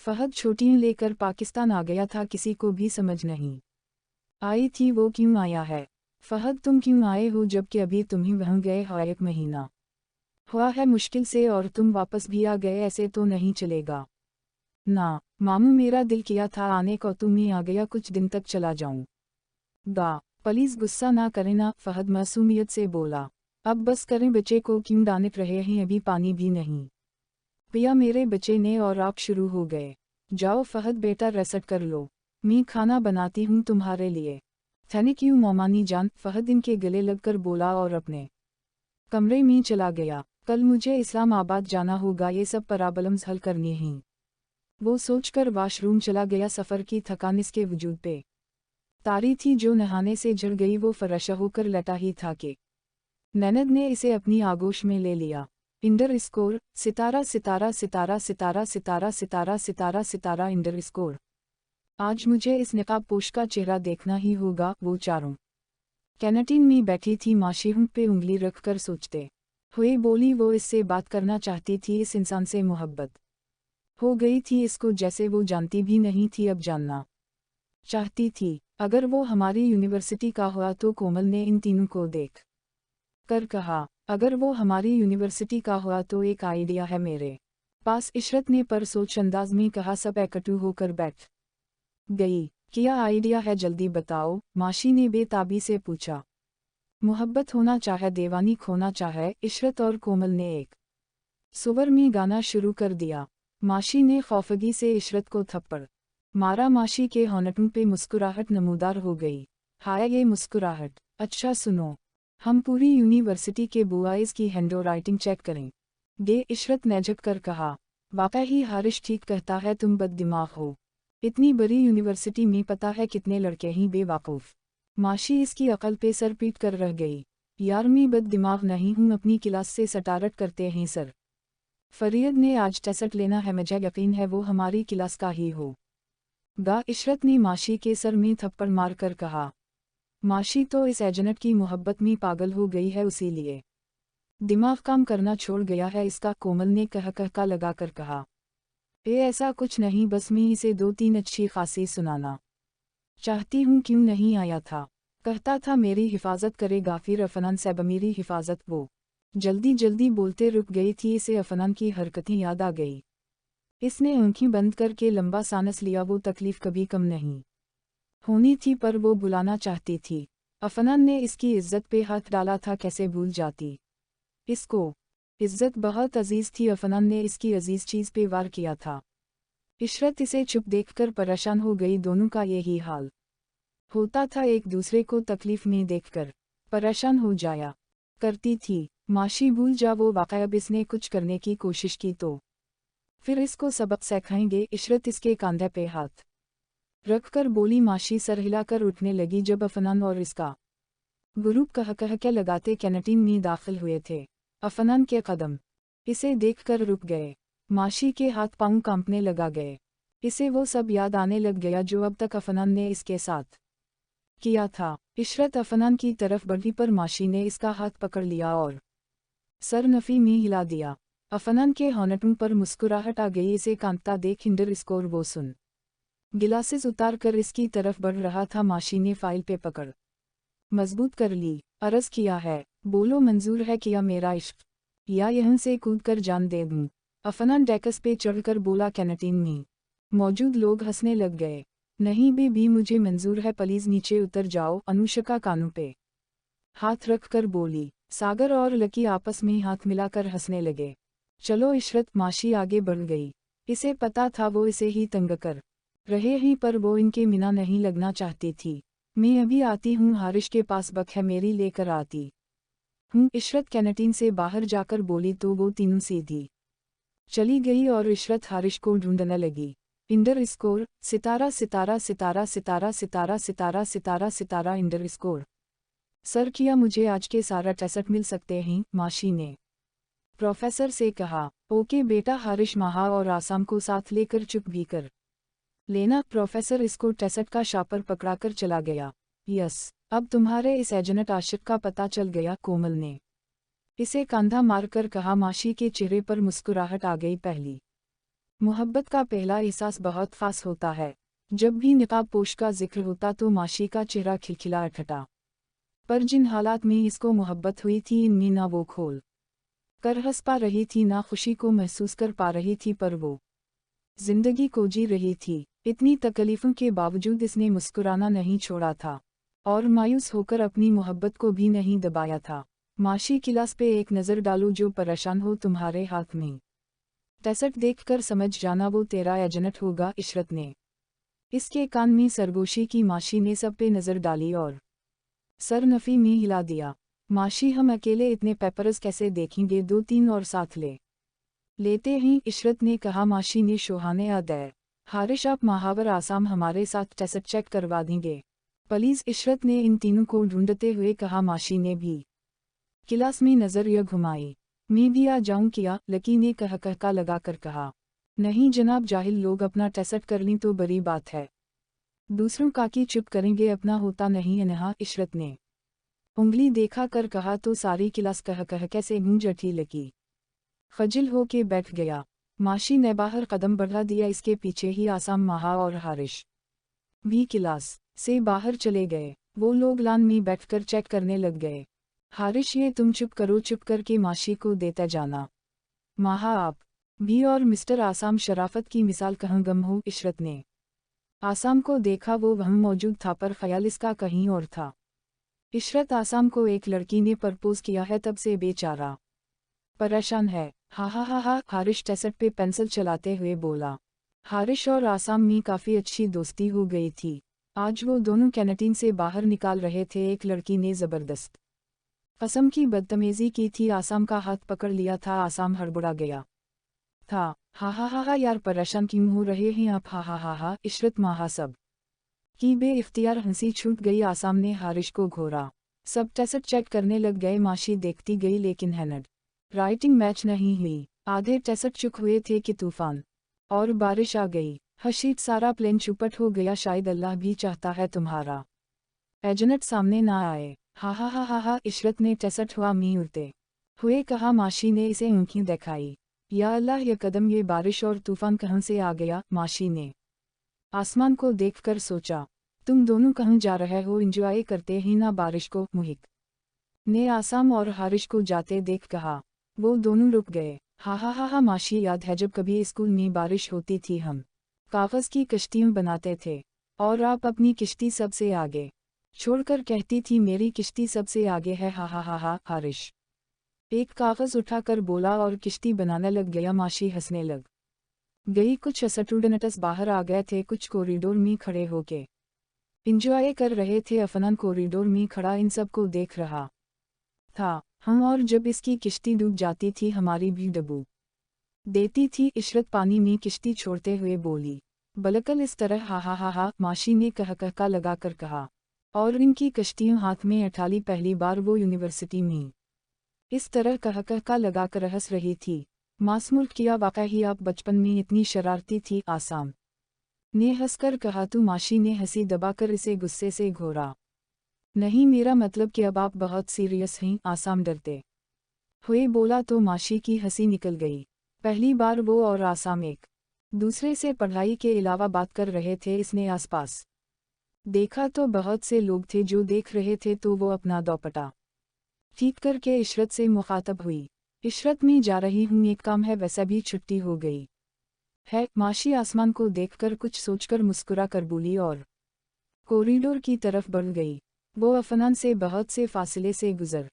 फहद छुट्टियां लेकर पाकिस्तान आ गया था, किसी को भी समझ नहीं आई थी वो क्यों आया है। फहद तुम क्यों आए हो जबकि अभी तुम ही वहाँ गए हो, 1 महीना हुआ है मुश्किल से, और तुम वापस भी आ गए, ऐसे तो नहीं चलेगा ना। मामू मेरा दिल किया था आने को, तुम ही आ गया, कुछ दिन तक चला जाऊं गा। प्लीज गुस्सा ना करें ना, फहद मासूमियत से बोला। अब बस करें, बच्चे को क्यों डांट रहे हैं, अभी पानी भी नहीं पिया मेरे बच्चे ने और आप शुरू हो गए। जाओ फहद बेटा रेस्ट कर लो, मैं खाना बनाती हूँ तुम्हारे लिए। थैंक यू मोमानी जान, फहद इनके गले लगकर बोला और अपने कमरे में चला गया। कल मुझे इस्लामाबाद जाना होगा, ये सब प्रॉब्लम्स हल करनी हैं। वो सोचकर वॉशरूम चला गया। सफ़र की थकान इसके वजूद पे तारी थी, जो नहाने से झड़ गई। वो फरशा होकर लटा ही था कि ननद ने इसे अपनी आगोश में ले लिया। इंडर स्कोर सितारा सितारा सितारा सितारा सितारा सितारा सितारा सितारा इंडर स्कोर। आज मुझे इस निकाब पोश का चेहरा देखना ही होगा। वो चारों कैंटीन में बैठी थी, माशीहूं पे उंगली रखकर सोचते हुए बोली। वो इससे बात करना चाहती थी, इस इंसान से मोहब्बत हो गई थी इसको, जैसे वो जानती भी नहीं थी अब जानना चाहती थी। अगर वो हमारी यूनिवर्सिटी का हुआ तो, कोमल ने इन तीनों को देख कर कहा। अगर वो हमारी यूनिवर्सिटी का हुआ तो एक आइडिया है मेरे पास, इशरत ने पर सोच अंदाज में कहा। सब इकट्ठू होकर बैठ गई। क्या आइडिया है, जल्दी बताओ, माशी ने बेताबी से पूछा। मोहब्बत होना चाहे, दीवानी खोना चाहे, इशरत और कोमल ने एक सुवर में गाना शुरू कर दिया। माशी ने खौफगी से इशरत को थप्पड़ मारा। माशी के होंठों पे मुस्कुराहट नमूदार हो गई। हाय ये मुस्कुराहट, अच्छा सुनो, हम पूरी यूनिवर्सिटी के बॉयज़ की हैंडराइटिंग चेक करें गे, इशरत ने झक कर कहा। वाकई हारिश ठीक कहता है, तुम बददिमाग हो। इतनी बड़ी यूनिवर्सिटी में पता है कितने लड़के ही बेवकूफ़। माशी इसकी अकल पे सर पीट कर रह गई। यार मैं बददिमाग नहीं हूँ, अपनी क्लास से सटारट करते हैं सर। फरीद ने आज टेस्ट लेना है, मुझे यकीन है वो हमारी क्लास का ही हो गा, इशरत ने माशी के सर में थप्पड़ मार कर कहा। माशी तो इस एजेंट की मोहब्बत में पागल हो गई है, उसीलिए दिमाग काम करना छोड़ गया है इसका, कोमल ने कहका लगा कर कहा। ऐसा कुछ नहीं, बस मैं इसे 2-3 अच्छी खासी सुनाना चाहती हूँ। क्यों नहीं आया था, कहता था मेरी हिफाजत करेगा, फिर अफनान साहब मेरी हिफाजत। वो जल्दी जल्दी बोलते रुक गई थी, इसे अफनान की हरकतें याद आ गई। इसने आंखें बंद करके लंबा सांस लिया। वो तकलीफ कभी कम नहीं होनी थी, पर वो बुलाना चाहती थी। अफनान ने इसकी इज्जत पे हाथ डाला था, कैसे भूल जाती इसको। इज्जत बहुत अजीज थी, अफनान ने इसकी अजीज चीज़ पे वार किया था। इशरत इसे चुप देखकर परेशान हो गई। दोनों का यही हाल होता था, एक दूसरे को तकलीफ में देखकर परेशान हो जाया करती थी। माशी भूल जा वो वाक़या, अब इसने कुछ करने की कोशिश की तो फिर इसको सबक सिखाएंगे। इशरत इसके कंधे पे हाथ रखकर बोली। माशी सर हिलाकर उठने लगी जब अफनान और इसका ग्रुप कह के लगाते कैंटीन में दाखिल हुए थे। अफनान के कदम इसे देखकर रुक गए। माशी के हाथ पांव कांपने लगा गए। इसे वो सब याद आने लग गया जो अब तक अफनान ने इसके साथ किया था। इशरत अफनान की तरफ बढ़ी, पर माशी ने इसका हाथ पकड़ लिया और सर नफ़ी में हिला दिया। अफनान के होंठों पर मुस्कुराहट आ गई। इसे कांपता देख इंडर स्कोर वो सुन गिलासेस उतार कर इसकी तरफ बढ़ रहा था। माशी ने फाइल पे पकड़ मजबूत कर ली। अर्ज किया है, बोलो मंजूर है किया मेरा इश्क, या यहाँ से कूद कर जान दे दूँ। अफनान डेस्क पे चढ़कर बोला। कैंटीन में मौजूद लोग हंसने लग गए। नहीं बेबी मुझे मंजूर है, प्लीज नीचे उतर जाओ, अनुष्का कानों पे हाथ रख कर बोली। सागर और लकी आपस में हाथ मिलाकर हंसने लगे। चलो इशरत, माशी आगे बढ़ गई। इसे पता था वो इसे ही तंग कर रहे ही, पर वो इनके मिना नहीं लगना चाहती थी। मैं अभी आती हूँ, हारिश के पास बक है मेरी, लेकर आती हूँ। इशरत कैंटीन से बाहर जाकर बोली तो वो तीनों सीधी चली गई और इशरत हारिश को ढूंढने लगी। इंडर स्कोर सितारा सितारा सितारा सितारा सितारा सितारा सितारा सितारा इंडर स्कोर। सर किया मुझे आज के सारा टेस्ट मिल सकते हैं, माशी ने प्रोफेसर से कहा। ओके बेटा, हारिश महा और आसाम को साथ लेकर चुप भी कर लेना। प्रोफेसर इसको टेस्ट का शापर पकड़ाकर चला गया। यस, अब तुम्हारे इस एजेंट आशिक का पता चल गया, कोमल ने इसे कंधा मारकर कहा। माशी के चेहरे पर मुस्कुराहट आ गई। पहली मोहब्बत का पहला एहसास बहुत खास होता है। जब भी निकाब पोश का जिक्र होता तो माशी का चेहरा खिलखिला उठता। पर जिन हालात में इसको मोहब्बत हुई थी इनमें ना वो खोल कर हंस पा रही थी ना खुशी को महसूस कर पा रही थी, पर वो जिंदगी को जी रही थी। इतनी तकलीफों के बावजूद इसने मुस्कुराना नहीं छोड़ा था और मायूस होकर अपनी मोहब्बत को भी नहीं दबाया था। माशी गिलास पे एक नज़र डालो जो परेशान हो तुम्हारे हाथ में। टेसट देखकर समझ जाना वो तेरा एजेंट होगा। इशरत ने इसके कान में सरगोशी की। माशी ने सब पे नज़र डाली और सर नफ़ी में हिला दिया। माशी, हम अकेले इतने पेपर्स कैसे देखेंगे, 2-3 और साथ लेते ही इशरत ने कहा। माशी ने शोहाने अदय हारिश, आप महावर आसाम हमारे साथ टेसट चेक करवा देंगे प्लीज़। इशरत ने इन तीनों को ढूंढते हुए कहा। माशी ने भी गिलास में नज़र यह घुमाई। मैं भी आ जाऊं क्या, लकी ने कहका लगा कर कहा। नहीं जनाब, जाहिल लोग अपना टेसट कर लें तो बड़ी बात है, दूसरों का की चुप करेंगे, अपना होता नहीं अनहा। इशरत ने उंगली देखा कर कहा तो सारी क्लास कह कैसे गूंज उठी। लकी खजिल हो के बैठ गया। माशी ने बाहर कदम बढ़ा दिया। इसके पीछे ही आसाम, महा और हारिश भी क्लास से बाहर चले गए। वो लोग लान में बैठकर चेक करने लग गए। हारिश, ये तुम चुप करो, चुप करके माशी को देता जाना। महा, आप भी और मिस्टर आसाम शराफत की मिसाल कहाँ गम हो। इशरत ने आसाम को देखा। वो वहाँ मौजूद था पर ख्याल इसका कहीं और था। इशरत, आसाम को एक लड़की ने प्रपोज किया है, तब से बेचारा परेशान है। हा हा हा हा। हारिश टेसट पे पेंसिल चलाते हुए बोला। हारिश और आसाम में काफ़ी अच्छी दोस्ती हो गई थी। आज वो दोनों कैंटीन से बाहर निकाल रहे थे। एक लड़की ने ज़बरदस्त कसम की बदतमीजी की थी। आसाम का हाथ पकड़ लिया था। आसाम हड़बड़ा गया था। हा हा हा हा, यार परेशान क्यों हो रहे हैं आप। हा हा हा हा। इशरत महा सब की बेइख्तियार हंसी छूट गई। आसाम ने हारिश को घोरा। सब टेस्ट चेक करने लग गए। माशी देखती गई लेकिन हैंड राइटिंग मैच नहीं हुई। आधे टेस्ट चुक हुए थे कि तूफान और बारिश आ गई। हशीद, सारा प्लेन चुपट हो गया। शायद अल्लाह भी चाहता है तुम्हारा एजेंट सामने ना आए। हा हा हा हा हा। इशरत ने टेसट हुआ मी उड़ते हुए कहा। माशी ने इसे ऊँखी दिखाई। या अल्लाह, ये कदम, ये बारिश और तूफान कहाँ से आ गया। माशी ने आसमान को देखकर सोचा। तुम दोनों कहाँ जा रहे हो, एंजॉय करते ही ना बारिश को। मुहिक ने आसाम और हारिश को जाते देख कहा। वो दोनों रुक गए। हा हा हा हा। माशी, याद है जब कभी स्कूल में बारिश होती थी हम कागज़ की कश्तियाँ बनाते थे और आप अपनी किश्ती सबसे आगे छोड़कर कहती थी मेरी किश्ती सबसे आगे है। हा हा हा हा। हारिश एक कागज़ उठाकर बोला और किश्ती बनाने लग गया। माशी हंसने लग गई। कुछ स्टूडेंट्स बाहर आ गए थे, कुछ कॉरिडोर में खड़े होके इंजॉय कर रहे थे। अफनान कॉरिडोर में खड़ा इन सब को देख रहा था। हम और जब इसकी किश्ती डूब जाती थी हमारी भी डूब देती थी। इशरत पानी में किश्ती छोड़ते हुए बोली। बलकल इस तरह। हा हा हा हा। माशी ने कहका लगा कर कहा। और इनकी कश्तियाँ हाथ में उठाली। पहली बार वो यूनिवर्सिटी में इस तरह कहका लगा कर हंस रही थी। मासूम किया, वाकई आप बचपन में इतनी शरारती थी। आसाम ने हंसकर कहा। तू। माशी ने हंसी दबाकर इसे गुस्से से घोरा। नहीं, मेरा मतलब कि अब आप बहुत सीरियस हैं। आसाम डरते हुए बोला तो माशी की हंसी निकल गई। पहली बार वो और आसाम एक दूसरे से पढ़ाई के अलावा बात कर रहे थे। इसने आसपास देखा तो बहुत से लोग थे जो देख रहे थे, तो वो अपना दोपट्टा ठीक करके इशरत से मुखातब हुई। इशरत, मैं जा रही हूँ, एक काम है, वैसे भी छुट्टी हो गई है। माशी आसमान को देखकर कुछ सोचकर मुस्कुरा कर बोली और कॉरिडोर की तरफ बढ़ गई। वो अफनान से बहुत से फासले से गुजर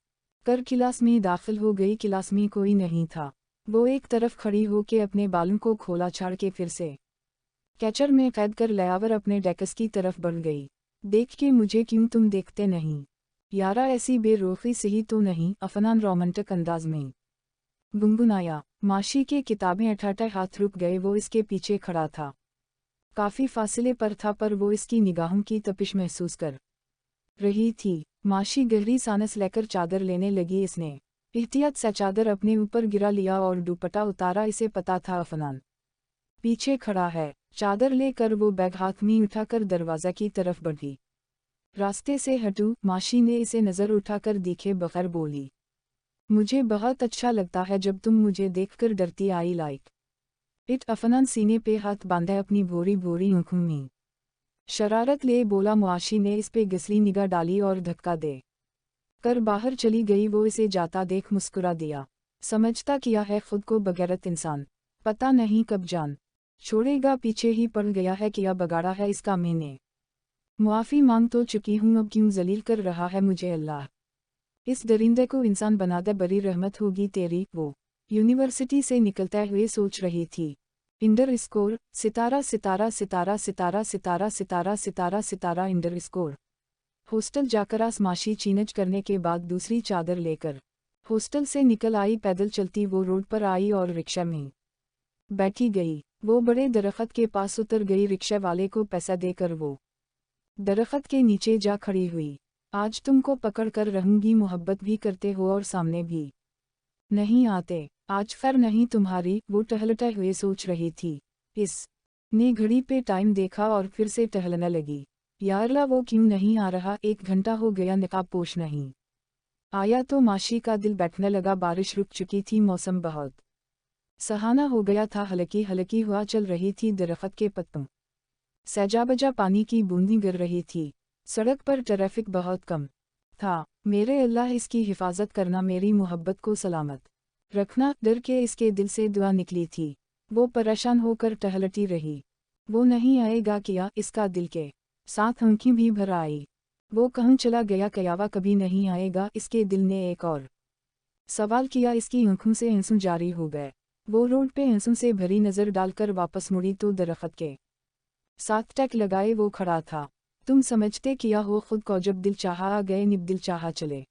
कर क्लास में दाखिल हो गई। क्लास में कोई नहीं था। वो एक तरफ खड़ी होके अपने बालों को खोला छाड़ के फिर से कैचर में कैद कर लयावर अपने डेस्क की तरफ बढ़ गई। देख के मुझे क्यों तुम देखते नहीं यारा, ऐसी बेरुखी सही तो नहीं। अफनान रोमांटिक अंदाज में गुनगुनाया। माशी के किताबें अठाटे हाथ रुक गए। वो इसके पीछे खड़ा था, काफ़ी फासले पर था, पर वो इसकी निगाहों की तपिश महसूस कर रही थी। माशी गहरी सांस लेकर चादर लेने लगी। इसने एहतियात से चादर अपने ऊपर गिरा लिया और दुपट्टा उतारा। इसे पता था अफनान पीछे खड़ा है। चादर लेकर वो बैग हाथ में उठाकर दरवाज़ा की तरफ बढ़ी। रास्ते से हटू। माशी ने इसे नज़र उठाकर दिखे बगैर बोली। मुझे बहुत अच्छा लगता है जब तुम मुझे देखकर डरती आई लाइक इट अफनान सीने पे हाथ बांधे अपनी भोरी भोरी आंखों में शरारत ले बोला। मुआशी ने इस पे गहरी निगाह डाली और धक्का दे कर बाहर चली गई। वो इसे जाता देख मुस्कुरा दिया। समझता किया है खुद को बगैरत इंसान, पता नहीं कब जान छोड़ेगा। पीछे ही पड़ गया है, किया बगाड़ा है इसका मैंने। मुआफ़ी मांग तो चुकी हूँ, अब क्यों जलील कर रहा है मुझे अल्लाह। इस दरिंदे को इंसान बना दे, बड़ी रहमत होगी तेरी। वो यूनिवर्सिटी से निकलते हुए सोच रही थी। इंडर स्कोर सितारा सितारा सितारा सितारा सितारा सितारा सितारा सितारा इंडर स्कोर। हॉस्टल जाकर आसमाशी चीनज करने के बाद दूसरी चादर लेकर हॉस्टल से निकल आई। पैदल चलती वो रोड पर आई और रिक्शा में बैठी गई। वो बड़े दरख्त के पास उतर गई। रिक्शा वाले को पैसा देकर वो दरख्त के नीचे जा खड़ी हुई। आज तुमको पकड़ कर रहूंगी, मोहब्बत भी करते हो और सामने भी नहीं आते, आज फिर नहीं तुम्हारी। वो टहलते हुए सोच रही थी। इस ने घड़ी पे टाइम देखा और फिर से टहलने लगी। यारला वो क्यों नहीं आ रहा, 1 घंटा हो गया निकाब पोश नहीं आया। तो माशी का दिल बैठने लगा। बारिश रुक चुकी थी, मौसम बहुत सहाना हो गया था। हल्की हल्की हवा चल रही थी, दरख्त के पत्तों सजा बजा पानी की बूंदी गिर रही थी। सड़क पर ट्रैफिक बहुत कम था। मेरे अल्लाह इसकी हिफाजत करना, मेरी मोहब्बत को सलामत रखना, डर के इसके दिल से दुआ निकली थी। वो परेशान होकर टहलती रही। वो नहीं आएगा किया, इसका दिल के साथ आंखें भी भर आई। वो कहाँ चला गया, कयावा कभी नहीं आएगा। इसके दिल ने एक और सवाल किया। इसकी आंखों से आंसू जारी हो गए। वो रोड पे आंसू से भरी नज़र डालकर वापस मुड़ी तो दरख्त के साथ टक लगाए वो खड़ा था। तुम समझते किया हो खुद को, जब दिल चाहा आ गए, निब दिल चाहा चले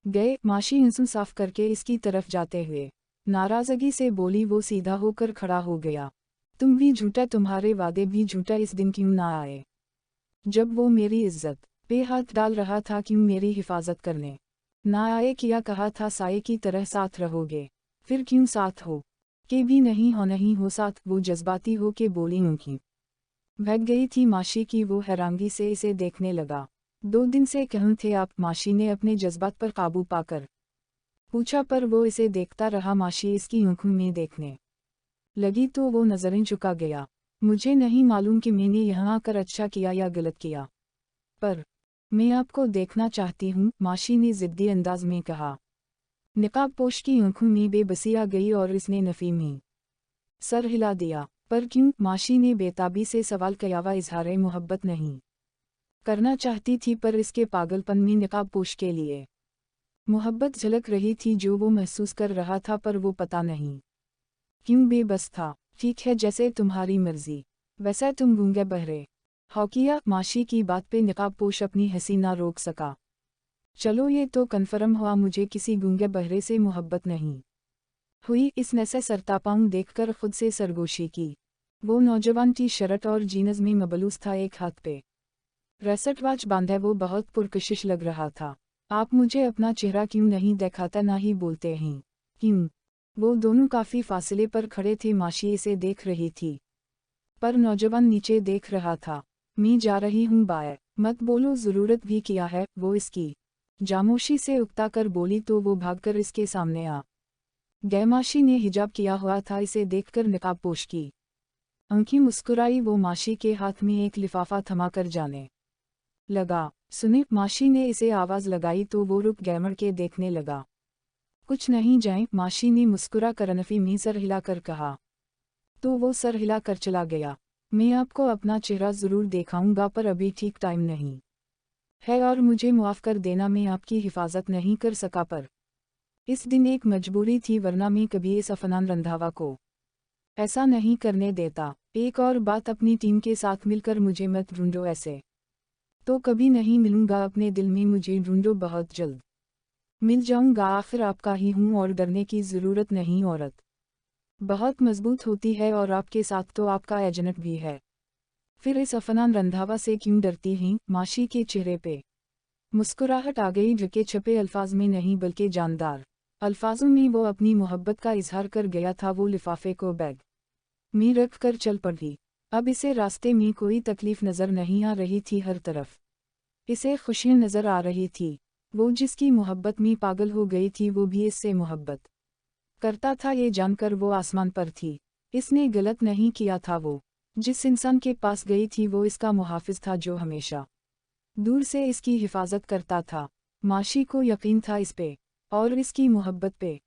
गए। माशी आंसू साफ करके इसकी तरफ जाते हुए नाराज़गी से बोली। वो सीधा होकर खड़ा हो गया। तुम भी झूठा, तुम्हारे वादे भी झूठा। इस दिन क्यों ना आए जब वो मेरी इज्जत पे हाथ डाल रहा था, क्यों मेरी हिफाजत करने ना आए। किया कहा था साये की तरह साथ रहोगे, फिर क्यों साथ हो के भी नहीं हो साथ। वो जज्बाती हो के बोली। ऊँखी भग गई थी माशी की। वो हैरानगी से इसे देखने लगा। 2 दिन से कहाँ थे आप, माशी ने अपने जज्बात पर काबू पाकर पूछा। पर वो इसे देखता रहा। माशी इसकी आंखों में देखने लगी तो वो नजरें झुका गया। मुझे नहीं मालूम कि मैंने यहाँ आकर अच्छा किया या गलत किया, पर मैं आपको देखना चाहती हूँ, माशी ने जिद्दी अंदाज में कहा। निकाब पोश की आंखों में बेबसी आ गई और इसने नफी में सर हिला दिया। पर क्यों, माशी ने बेताबी से सवाल किया। इजहार मोहब्बत नहीं करना चाहती थी, पर इसके पागलपन में निकाब पोश के लिए मोहब्बत झलक रही थी जो वो महसूस कर रहा था। पर वो पता नहीं क्यों बेबस था। ठीक है, जैसे तुम्हारी मर्जी, वैसे तुम गूंगे बहरे हो किया। माशी की बात पे निकाब पोश अपनी हंसी ना रोक सका। चलो ये तो कन्फर्म हुआ, मुझे किसी गूंगे बहरे से मोहब्बत नहीं हुई। इसने से सरतापांग देखकर खुद से सरगोशी की। वो नौजवान टी शर्ट और जीन्स में मबलूस था, एक हाथ पे रेसट वाच बांधे वो बहुत पुरकशिश लग रहा था। आप मुझे अपना चेहरा क्यों नहीं दिखाता, ना ही बोलते हैं क्यों। वो दोनों काफ़ी फासले पर खड़े थे। माशी इसे देख रही थी, पर नौजवान नीचे देख रहा था। मैं जा रही हूँ बाय, मत बोलो, ज़रूरत भी किया है। वो इसकी जामोशी से उकता कर बोली तो वो भागकर इसके सामने आ गए। माशी ने हिजाब किया हुआ था, इसे देखकर निकाब पोश की आंखें मुस्कुराई। वो माशी के हाथ में एक लिफाफा थमाकर जाने लगा। सुने, माशी ने इसे आवाज़ लगाई तो वो रुक गैमर के देखने लगा। कुछ नहीं, जाएं, माशी ने मुस्कुरा कर नफी में सर हिलाकर कहा। तो वो सर हिला कर चला गया। मैं आपको अपना चेहरा ज़रूर दिखाऊंगा, पर अभी ठीक टाइम नहीं है और मुझे मुआफ़ कर देना, मैं आपकी हिफाजत नहीं कर सका। पर इस दिन एक मजबूरी थी, वरना मैं कभी इस अफनान रंधावा को ऐसा नहीं करने देता। एक और बात, अपनी टीम के साथ मिलकर मुझे मत ढूंढो, ऐसे तो कभी नहीं मिलूंगा। अपने दिल में मुझे ढूंढो, बहुत जल्द मिल जाऊंगा। आखिर आपका ही हूँ और डरने की ज़रूरत नहीं। औरत बहुत मजबूत होती है और आपके साथ तो आपका एजेंट भी है, फिर इस अफनान रंधावा से क्यों डरती हैं। माशी के चेहरे पे मुस्कुराहट आ गई, ढके छपे अल्फाज में नहीं बल्कि जानदार अल्फाजों में वो अपनी मोहब्बत का इजहार कर गया था। वो लिफाफे को बैग में रख कर चल पड़ी। अब इसे रास्ते में कोई तकलीफ नज़र नहीं आ रही थी, हर तरफ इसे खुशियाँ नज़र आ रही थी। वो जिसकी मोहब्बत में पागल हो गई थी, वो भी इससे मोहब्बत करता था। ये जानकर वो आसमान पर थी। इसने गलत नहीं किया था। वो जिस इंसान के पास गई थी वो इसका मुहाफिज था जो हमेशा दूर से इसकी हिफाजत करता था। माशी को यकीन था इस पे और इसकी मोहब्बत पे।